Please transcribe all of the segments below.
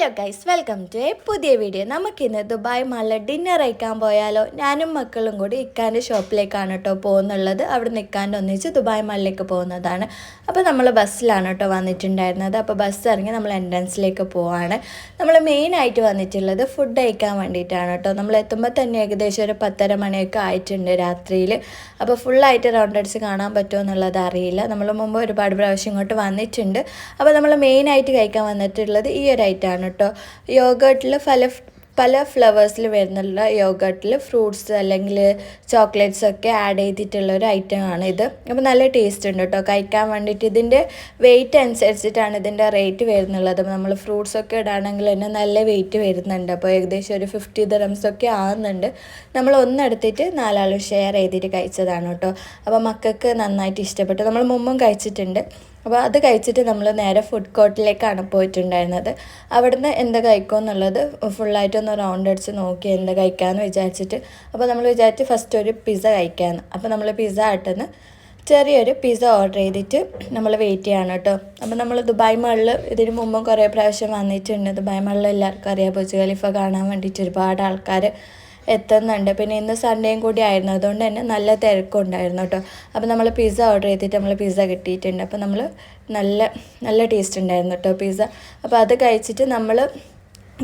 Hello guys, welcome to a പുതിയ video. നമുക്കിന്ന് Dubai മാളിൽ ഡിന്നർ കഴിക്കാൻ പോയാലോ? ഞാനും മക്കളും കൂടി ഇക്കാൻ്റെ ഷോപ്പിലേക്കാണ് കേട്ടോ പോകുന്നുള്ളത്. അവിടെ നിൽക്കാണ്ട് ഒന്നിച്ച് ദുബായ് മാളിലേക്ക് പോകുന്നതാണ്. അപ്പോൾ നമ്മൾ ബസ്സിലാണ് കേട്ടോ വന്നിട്ടുണ്ടായിരുന്നത്. അപ്പോൾ ബസ് ഇറങ്ങി നമ്മൾ എൻട്രൻസിലേക്ക് പോവാണ്. നമ്മൾ മെയിനായിട്ട് വന്നിട്ടുള്ളത് ഫുഡ് കഴിക്കാൻ വേണ്ടിയിട്ടാണ് കേട്ടോ. നമ്മൾ എത്തുമ്പോൾ തന്നെ ഏകദേശം ഒരു 10:30 മണിയൊക്കെ ആയിട്ടുണ്ട് രാത്രിയിൽ. അപ്പോൾ ഫുള്ളായിട്ട് റൗണ്ട് അടിച്ച് കാണാൻ പറ്റുമോ എന്നുള്ളത് അറിയില്ല. നമ്മൾ മുമ്പ് ഒരുപാട് പ്രാവശ്യം ഇങ്ങോട്ട് വന്നിട്ടുണ്ട്. അപ്പോൾ നമ്മൾ മെയിനായിട്ട് കഴിക്കാൻ വന്നിട്ടുള്ളത് ഈ ഒരു ഐറ്റമാണ് കേട്ടോ. യോഗട്ടിൽ പല ഫ്ലവേഴ്സിൽ വരുന്നുള്ള യോഗട്ടിൽ ഫ്രൂട്ട്സ് അല്ലെങ്കിൽ ചോക്ലേറ്റ്സ് ഒക്കെ ആഡ് ചെയ്തിട്ടുള്ള ഒരു ഐറ്റമാണ് ഇത്. അപ്പോൾ നല്ല ടേസ്റ്റ് ഉണ്ട് കേട്ടോ കഴിക്കാൻ വേണ്ടിയിട്ട്. ഇതിൻ്റെ വെയിറ്റ് അനുസരിച്ചിട്ടാണ് ഇതിൻ്റെ റേറ്റ് വരുന്നുള്ളത്. നമ്മൾ ഫ്രൂട്ട്സ് ഒക്കെ ഇടാണെങ്കിൽ തന്നെ നല്ല വെയിറ്റ് വരുന്നുണ്ട്. അപ്പോൾ ഏകദേശം ഒരു 50 ദിർഹംസ് ഒക്കെ ആകുന്നുണ്ട്. നമ്മൾ ഒന്നെടുത്തിട്ട് 4 ആൾ ഷെയർ ചെയ്തിട്ട് കഴിച്ചതാണ് കേട്ടോ. അപ്പോൾ മക്കൾക്ക് നന്നായിട്ട് ഇഷ്ടപ്പെട്ടു. നമ്മൾ മുമ്പും കഴിച്ചിട്ടുണ്ട്. അപ്പോൾ അത് കഴിച്ചിട്ട് നമ്മൾ നേരെ ഫുഡ് കോർട്ടിലേക്കാണ് പോയിട്ടുണ്ടായിരുന്നത്. അവിടുന്ന് എന്താ കഴിക്കുക എന്നുള്ളത് ഫുള്ളായിട്ടൊന്ന് റൗണ്ട് അടിച്ച് നോക്കി എന്താ കഴിക്കാമെന്ന് വിചാരിച്ചിട്ട്. അപ്പോൾ നമ്മൾ വിചാരിച്ച് ഫസ്റ്റ് ഒരു പിസ്സ കഴിക്കാമെന്ന്. അപ്പോൾ നമ്മൾ പിസ്സ ആട്ടെന്ന് ചെറിയൊരു പിസ്സ ഓർഡർ ചെയ്തിട്ട് നമ്മൾ വെയിറ്റ് ചെയ്യണം കേട്ടോ. അപ്പോൾ നമ്മൾ ദുബായ് മാളിൽ ഇതിന് മുമ്പും കുറേ പ്രാവശ്യം വന്നിട്ടുണ്ട്. ദുബായ് മാളിൽ എല്ലാവർക്കും അറിയാം, ബുർജ് ഖലീഫ കാണാൻ വേണ്ടിയിട്ട് ഒരുപാട് ആൾക്കാർ എത്തുന്നുണ്ട്. പിന്നെ ഇന്ന് സൺഡേയും കൂടി ആയിരുന്നു, അതുകൊണ്ട് തന്നെ നല്ല തിരക്കുണ്ടായിരുന്നു കേട്ടോ. അപ്പോൾ നമ്മൾ പിസ്സ ഓർഡർ ചെയ്തിട്ട് നമ്മൾ പിസ്സ കിട്ടിയിട്ടുണ്ട്. അപ്പോൾ നമ്മൾ നല്ല ടേസ്റ്റ് ഉണ്ടായിരുന്നു കേട്ടോ പിസ്സ. അപ്പോൾ അത് കഴിച്ചിട്ട് നമ്മൾ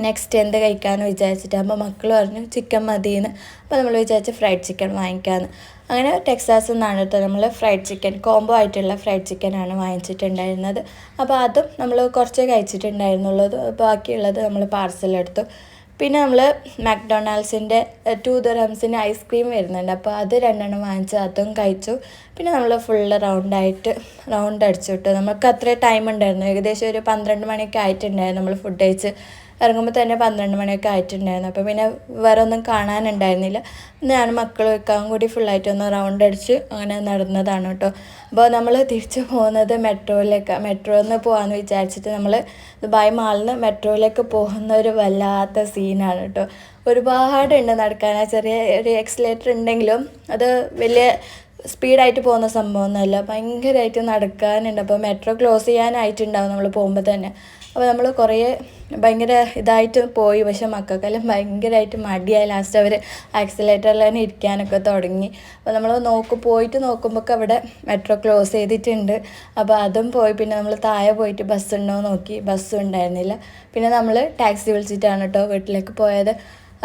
നെക്സ്റ്റ് എന്ത് കഴിക്കാമെന്ന് വിചാരിച്ചിട്ട്. അപ്പോൾ മക്കൾ പറഞ്ഞു ചിക്കൻ മതിയെന്ന്. അപ്പോൾ നമ്മൾ വിചാരിച്ച് ഫ്രൈഡ് ചിക്കൻ വാങ്ങിക്കാമെന്ന്. അങ്ങനെ ടെക്സാസിൽ നിന്നാണ് കേട്ടോ നമ്മൾ ഫ്രൈഡ് ചിക്കൻ കോംബോ ആയിട്ടുള്ള ഫ്രൈഡ് ചിക്കനാണ് വാങ്ങിച്ചിട്ടുണ്ടായിരുന്നത്. അപ്പോൾ അതും നമ്മൾ കുറച്ചേ കഴിച്ചിട്ടുണ്ടായിരുന്നുള്ളൂ. ബാക്കിയുള്ളത് നമ്മൾ പാർസലെടുത്തു. പിന്നെ നമ്മൾ മക്ഡൊണാൾഡ്സിൻ്റെ 2 ദിർഹംസിന് ഐസ്ക്രീം വരുന്നുണ്ട്. അപ്പോൾ അത് 2 വാങ്ങിച്ച് അതും കഴിച്ചു. പിന്നെ നമ്മൾ ഫുള്ള് റൗണ്ട് അടിച്ചു കിട്ടും. നമുക്ക് അത്രേ ടൈം ഉണ്ടായിരുന്നു. ഏകദേശം ഒരു 12 മണിയൊക്കെ ആയിട്ടുണ്ടായിരുന്നു. നമ്മൾ ഫുഡ് കഴിച്ച് ഇറങ്ങുമ്പോൾ തന്നെ 12 മണിയൊക്കെ ആയിട്ടുണ്ടായിരുന്നു. അപ്പോൾ പിന്നെ വേറെ ഒന്നും കാണാനുണ്ടായിരുന്നില്ല. ഞാൻ മക്കളും വെക്കാൻ കൂടി ഫുള്ളായിട്ടൊന്ന് റൗണ്ട് അടിച്ച് അങ്ങനെ നടന്നതാണ് കേട്ടോ. അപ്പോൾ നമ്മൾ തിരിച്ചു പോകുന്നത് മെട്രോന്ന് പോകാമെന്ന് വിചാരിച്ചിട്ട് നമ്മൾ ദുബായ് മാളിൽ നിന്ന് മെട്രോയിലേക്ക് പോകുന്ന ഒരു വല്ലാത്ത സീനാണ് കേട്ടോ. ഒരുപാടുണ്ട് നടക്കാൻ. ചെറിയ ഒരു എക്സിലേറ്റർ ഉണ്ടെങ്കിലും അത് വലിയ സ്പീഡായിട്ട് പോകുന്ന സംഭവമൊന്നുമല്ല, ഭയങ്കരമായിട്ട് നടക്കാനുണ്ട്. അപ്പോൾ മെട്രോ ക്ലോസ് ചെയ്യാനായിട്ടുണ്ടാവും നമ്മൾ പോകുമ്പോൾ തന്നെ. അപ്പോൾ നമ്മൾ ഭയങ്കര ഇതായിട്ട് പോയി. പക്ഷെ മക്കൾക്കെല്ലാം ഭയങ്കരമായിട്ട് മടിയായി. ലാസ്റ്റ് അവർ ആക്സിലേറ്ററിൽ തന്നെ ഇരിക്കാനൊക്കെ തുടങ്ങി. അപ്പോൾ നമ്മൾ പോയിട്ട് നോക്കുമ്പോൾ അവിടെ മെട്രോ ക്ലോസ് ചെയ്തിട്ടുണ്ട്. അപ്പോൾ അതും പോയി. പിന്നെ നമ്മൾ താഴെ പോയിട്ട് ബസ് ഉണ്ടോ നോക്കി, ബസ്സും ഉണ്ടായിരുന്നില്ല. പിന്നെ നമ്മൾ ടാക്സി വിളിച്ചിട്ടാണ് കേട്ടോ വീട്ടിലേക്ക് പോയത്.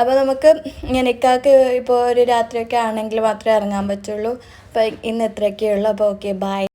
അപ്പോൾ നമുക്ക് ഇക്കാക്ക് ഇപ്പോൾ ഒരു രാത്രിയൊക്കെ ആണെങ്കിൽ മാത്രമേ ഇറങ്ങാൻ പറ്റുള്ളൂ. അപ്പോൾ ഇന്ന് ഇത്രയൊക്കെയുള്ളൂ. അപ്പോൾ ഓക്കെ, ബൈ.